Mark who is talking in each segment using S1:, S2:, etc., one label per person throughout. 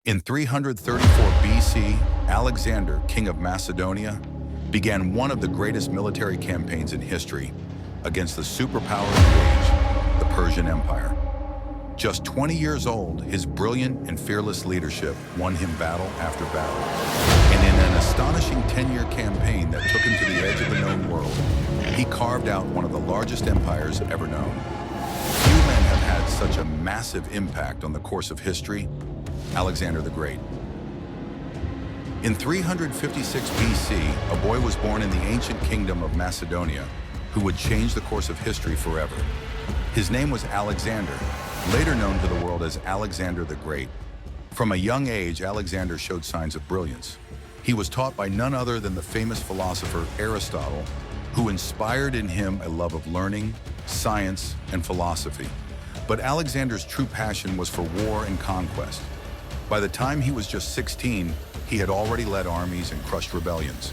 S1: In 334 BC, Alexander, king of Macedonia, began one of the greatest military campaigns in history against the superpower of the age, the Persian Empire. Just 20 years old, his brilliant and fearless leadership won him battle after battle. And in an astonishing 10-year campaign that took him to the edge of the known world, he carved out one of the largest empires ever known. Few men have had such a massive impact on the course of history. Alexander the Great. In 356 BC, a boy was born in the ancient kingdom of Macedonia who would change the course of history forever. His name was Alexander, later known to the world as Alexander the Great. From a young age, Alexander showed signs of brilliance. He was taught by none other than the famous philosopher Aristotle, who inspired in him a love of learning, science, and philosophy. But Alexander's true passion was for war and conquest. By the time he was just 16, he had already led armies and crushed rebellions.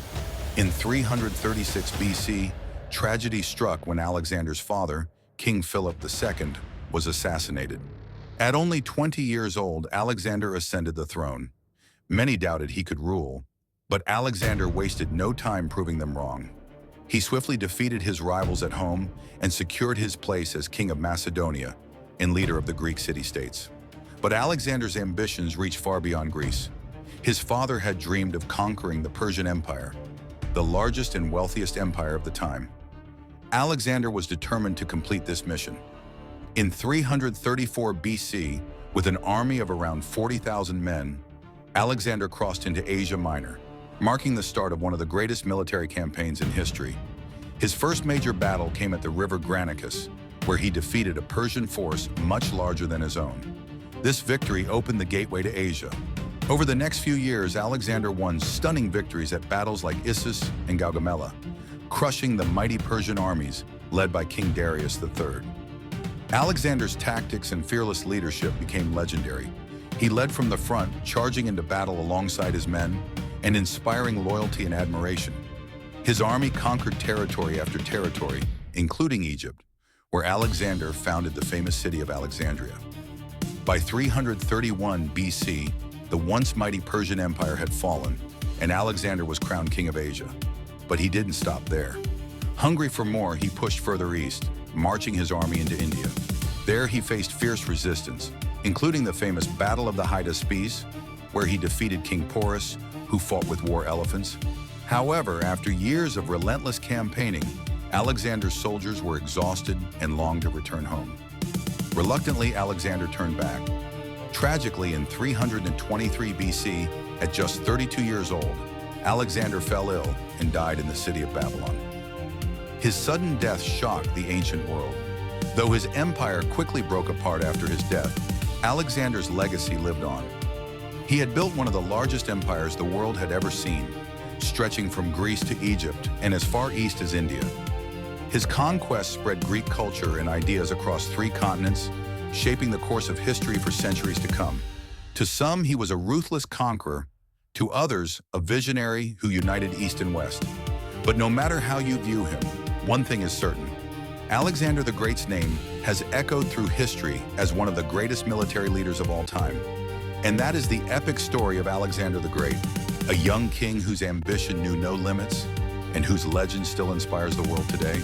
S1: In 336 BC, tragedy struck when Alexander's father, King Philip II, was assassinated. At only 20 years old, Alexander ascended the throne. Many doubted he could rule, but Alexander wasted no time proving them wrong. He swiftly defeated his rivals at home and secured his place as King of Macedonia and leader of the Greek city-states. But Alexander's ambitions reached far beyond Greece. His father had dreamed of conquering the Persian Empire, the largest and wealthiest empire of the time. Alexander was determined to complete this mission. In 334 BC, with an army of around 40,000 men, Alexander crossed into Asia Minor, marking the start of one of the greatest military campaigns in history. His first major battle came at the river Granicus, where he defeated a Persian force much larger than his own. This victory opened the gateway to Asia. Over the next few years, Alexander won stunning victories at battles like Issus and Gaugamela, crushing the mighty Persian armies led by King Darius III. Alexander's tactics and fearless leadership became legendary. He led from the front, charging into battle alongside his men and inspiring loyalty and admiration. His army conquered territory after territory, including Egypt, where Alexander founded the famous city of Alexandria. By 331 BC, the once mighty Persian Empire had fallen, and Alexander was crowned king of Asia. But he didn't stop there. Hungry for more, he pushed further east, marching his army into India. There he faced fierce resistance, including the famous Battle of the Hydaspes, where he defeated King Porus, who fought with war elephants. However, after years of relentless campaigning, Alexander's soldiers were exhausted and longed to return home. Reluctantly, Alexander turned back. Tragically, in 323 BC, at just 32 years old, Alexander fell ill and died in the city of Babylon. His sudden death shocked the ancient world. Though his empire quickly broke apart after his death, Alexander's legacy lived on. He had built one of the largest empires the world had ever seen, stretching from Greece to Egypt and as far east as India. His conquests spread Greek culture and ideas across 3 continents, shaping the course of history for centuries to come. To some, he was a ruthless conqueror. To others, a visionary who united East and West. But no matter how you view him, one thing is certain. Alexander the Great's name has echoed through history as one of the greatest military leaders of all time. And that is the epic story of Alexander the Great, a young king whose ambition knew no limits and whose legend still inspires the world today.